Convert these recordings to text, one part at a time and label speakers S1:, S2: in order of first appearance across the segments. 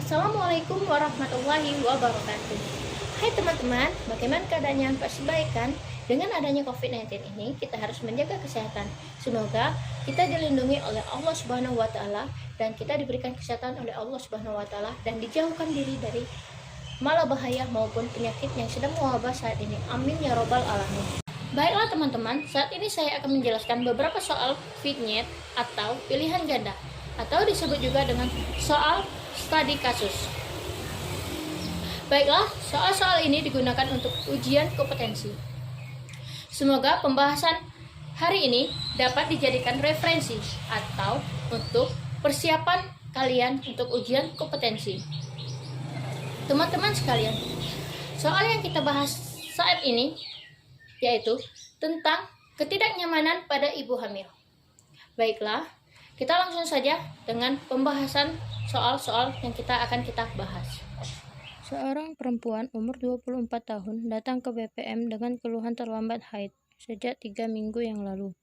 S1: Assalamualaikum warahmatullahi wabarakatuh. Hai teman-teman, bagaimana keadaannya? Pasti baik kan? Dengan adanya COVID-19 ini, kita harus menjaga kesehatan. Semoga kita dilindungi oleh Allah Subhanahu wa taala dan kita diberikan kesehatan oleh Allah Subhanahu wa taala dan dijauhkan diri dari malapetaka maupun penyakit yang sedang mewabah saat ini. Amin ya robbal alamin. Baiklah teman-teman, saat ini saya akan menjelaskan beberapa soal vignette atau pilihan ganda atau disebut juga dengan soal studi kasus. Baiklah, soal-soal ini digunakan untuk ujian kompetensi. Semoga pembahasan hari ini dapat dijadikan referensi atau untuk persiapan kalian untuk ujian kompetensi. Teman-teman sekalian, soal yang kita bahas saat ini yaitu tentang ketidaknyamanan pada ibu hamil. Baiklah, kita langsung saja dengan pembahasan soal-soal yang akan kita bahas.
S2: Seorang perempuan umur 24 tahun datang ke BPM dengan keluhan terlambat haid sejak 3 minggu yang lalu.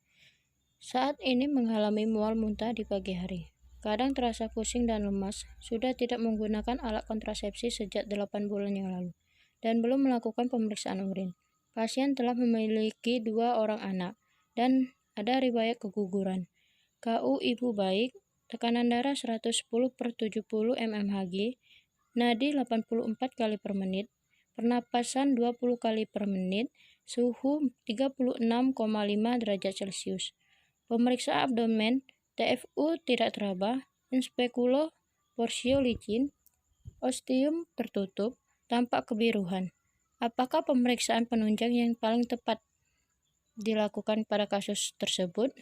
S2: Saat ini mengalami mual muntah di pagi hari. Kadang terasa pusing dan lemas, sudah tidak menggunakan alat kontrasepsi sejak 8 bulan yang lalu, dan belum melakukan pemeriksaan urin. Pasien telah memiliki 2 orang anak, dan ada riwayat keguguran. KU ibu baik, tekanan darah 110/70 mmHg, nadi 84 kali per menit, pernapasan 20 kali per menit, suhu 36,5 derajat Celcius. Pemeriksaan abdomen, TFU tidak teraba, inspekulo porsio licin, ostium tertutup, tampak kebiruan. Apakah pemeriksaan penunjang yang paling tepat dilakukan pada kasus tersebut?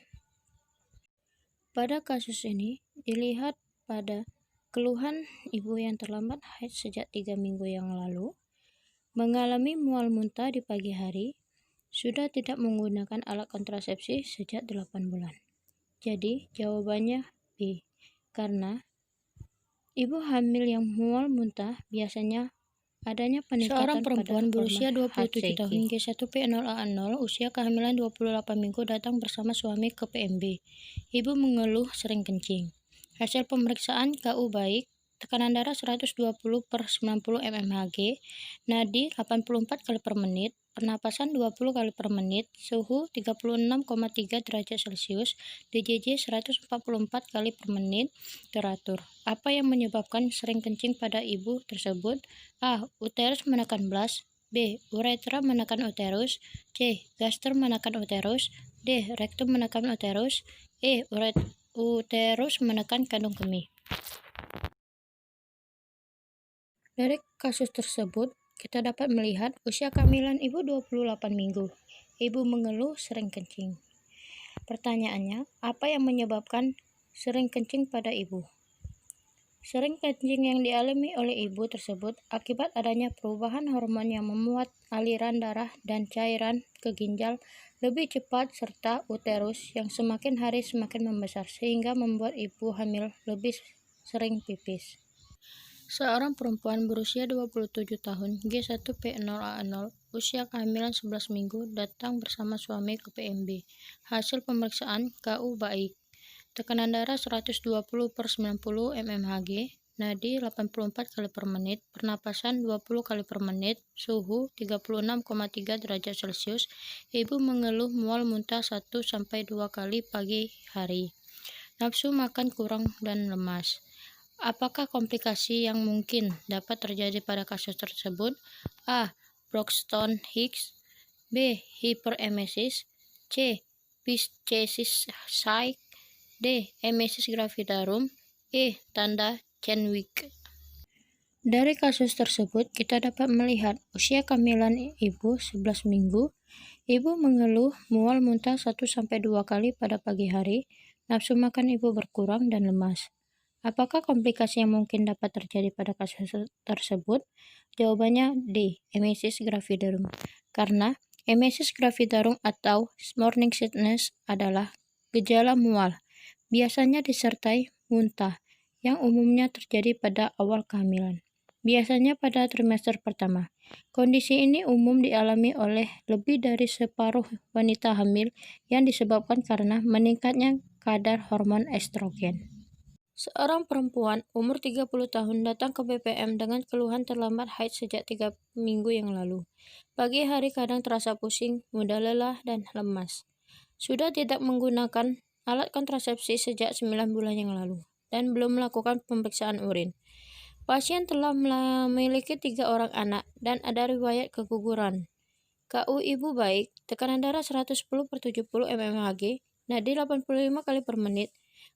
S2: Pada kasus ini, dilihat pada keluhan ibu yang terlambat haid sejak 3 minggu yang lalu, mengalami mual muntah di pagi hari, sudah tidak menggunakan alat kontrasepsi sejak 8 bulan. Jadi, jawabannya B, karena ibu hamil yang mual muntah biasanya adanya peningkatan
S1: Seorang perempuan
S2: pada
S1: berusia
S2: hormon
S1: 27 tahun
S2: G1P0A0 usia kehamilan 28 minggu datang bersama suami ke PMB. Ibu mengeluh sering kencing. Hasil pemeriksaan KU baik, tekanan darah 120/90 mmHg, nadi 84 kali per menit, pernapasan 20 kali per menit, suhu 36,3 derajat Celcius, DJJ 144 kali per menit, teratur. Apa yang menyebabkan sering kencing pada ibu tersebut? A. Uterus menekan blas, B. Uretra menekan uterus, C. Gaster menekan uterus, D. Rektum menekan uterus, E. Uterus menekan kandung kemih. Dari kasus tersebut, kita dapat melihat usia kehamilan ibu 28 minggu. Ibu mengeluh sering kencing. Pertanyaannya, apa yang menyebabkan sering kencing pada ibu? Sering kencing yang dialami oleh ibu tersebut akibat adanya perubahan hormon yang memuat aliran darah dan cairan ke ginjal lebih cepat serta uterus yang semakin hari semakin membesar sehingga membuat ibu hamil lebih sering pipis. Seorang perempuan berusia 27 tahun, G1P0A0, usia kehamilan 11 minggu, datang bersama suami ke PMB. Hasil pemeriksaan KU baik. Tekanan darah 120/90 mmHg, nadi 84 kali per menit, pernapasan 20 kali per menit, suhu 36,3 derajat Celcius. Ibu mengeluh mual muntah 1-2 kali pagi hari. Nafsu makan kurang dan lemas. Apakah komplikasi yang mungkin dapat terjadi pada kasus tersebut? A. Braxton Hicks, B. Hyperemesis, C. Piscesis sac, D. Emesis gravidarum, E. Tanda Chenwick. Dari kasus tersebut, kita dapat melihat usia kehamilan ibu 11 minggu, ibu mengeluh mual muntah 1-2 kali pada pagi hari, nafsu makan ibu berkurang dan lemas. Apakah komplikasi yang mungkin dapat terjadi pada kasus tersebut? Jawabannya D. Emesis gravidarum. Karena emesis gravidarum atau morning sickness adalah gejala mual, biasanya disertai muntah, yang umumnya terjadi pada awal kehamilan, biasanya pada trimester pertama. Kondisi ini umum dialami oleh lebih dari separuh wanita hamil yang disebabkan karena meningkatnya kadar hormon estrogen. Seorang perempuan umur 30 tahun datang ke BPM dengan keluhan terlambat haid sejak 3 minggu yang lalu. Pagi hari kadang terasa pusing, mudah lelah, dan lemas. Sudah tidak menggunakan alat kontrasepsi sejak 9 bulan yang lalu dan belum melakukan pemeriksaan urin. Pasien telah memiliki 3 orang anak dan ada riwayat keguguran. KU ibu baik, tekanan darah 110/70 mmHg, nadi 85 kali per menit,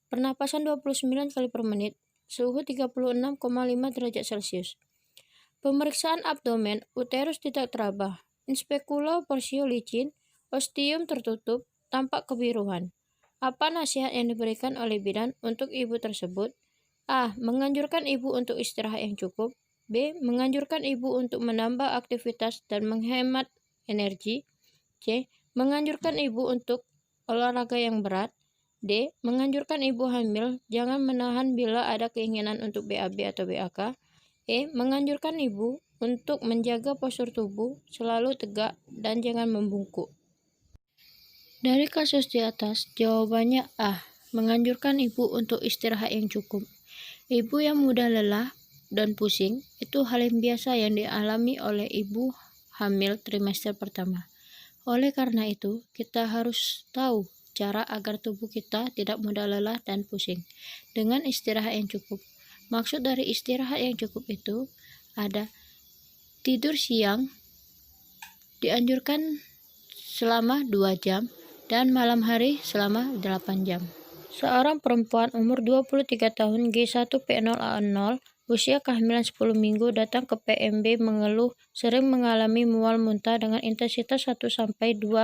S2: pernapasan 29 kali per menit, suhu 36,5 derajat Celcius. Pemeriksaan abdomen, uterus tidak teraba, inspekula porsio licin, ostium tertutup, tampak kebiruan. Apa nasihat yang diberikan oleh bidan untuk ibu tersebut? A. Menganjurkan ibu untuk istirahat yang cukup. B. Menganjurkan ibu untuk menambah aktivitas dan menghemat energi. C. Menganjurkan ibu untuk olahraga yang berat. D. Menganjurkan ibu hamil jangan menahan bila ada keinginan untuk BAB atau BAK. E. Menganjurkan ibu untuk menjaga postur tubuh selalu tegak dan jangan membungkuk. Dari kasus di atas, jawabannya A. Menganjurkan ibu untuk istirahat yang cukup. Ibu yang mudah lelah dan pusing itu hal yang biasa yang dialami oleh ibu hamil trimester pertama. Oleh karena itu, kita harus tahu cara agar tubuh kita tidak mudah lelah dan pusing dengan istirahat yang cukup. Maksud dari istirahat yang cukup itu ada tidur siang dianjurkan selama 2 jam dan malam hari selama 8 jam. Seorang perempuan umur 23 tahun G1P0A0 usia kehamilan 10 minggu datang ke PMB mengeluh sering mengalami mual muntah dengan intensitas 1-2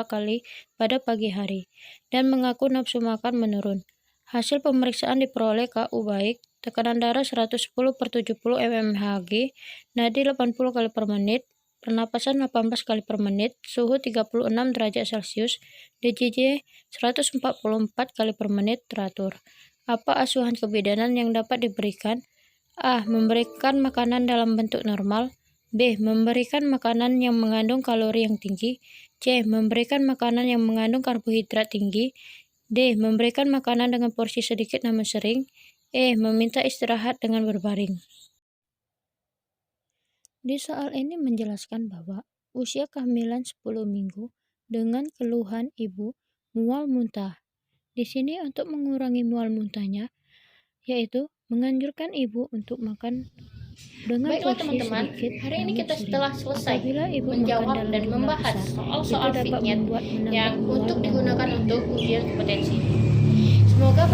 S2: kali pada pagi hari dan mengaku nafsu makan menurun. Hasil pemeriksaan diperoleh KU baik, tekanan darah 110/70 mmHg, nadi 80 kali per menit, pernapasan 18 kali per menit, suhu 36 derajat Celcius, DJJ 144 kali per menit teratur. Apa asuhan kebidanan yang dapat diberikan? A. Memberikan makanan dalam bentuk normal. B. Memberikan makanan yang mengandung kalori yang tinggi. C. Memberikan makanan yang mengandung karbohidrat tinggi. D. Memberikan makanan dengan porsi sedikit namun sering. E. Meminta istirahat dengan berbaring. Di soal ini menjelaskan bahwa usia kehamilan 10 minggu dengan keluhan ibu mual muntah. Di sini untuk mengurangi mual muntahnya, yaitu menganjurkan ibu untuk makan dengan
S1: Baiklah
S2: porsi
S1: teman-teman,
S2: sedikit
S1: hari ini
S2: namun
S1: kita
S2: sering.
S1: setelah selesai
S2: Apabila ibu
S1: menjawab
S2: makan dalam
S1: dan
S2: jumlah
S1: membahas
S2: besar,
S1: soal-soal
S2: itu dapat
S1: vignette
S2: membuat menambah
S1: yang
S2: mual
S1: untuk
S2: dan
S1: digunakan
S2: mual.
S1: untuk ujian kompetensi. Semoga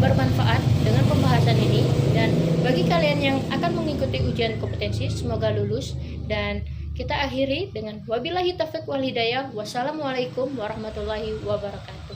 S1: bermanfaat dengan pembahasan ini, dan bagi kalian yang akan mengikuti ujian kompetensi semoga lulus. Dan kita akhiri dengan wabillahi taufiq wal hidayah. Wassalamualaikum warahmatullahi wabarakatuh.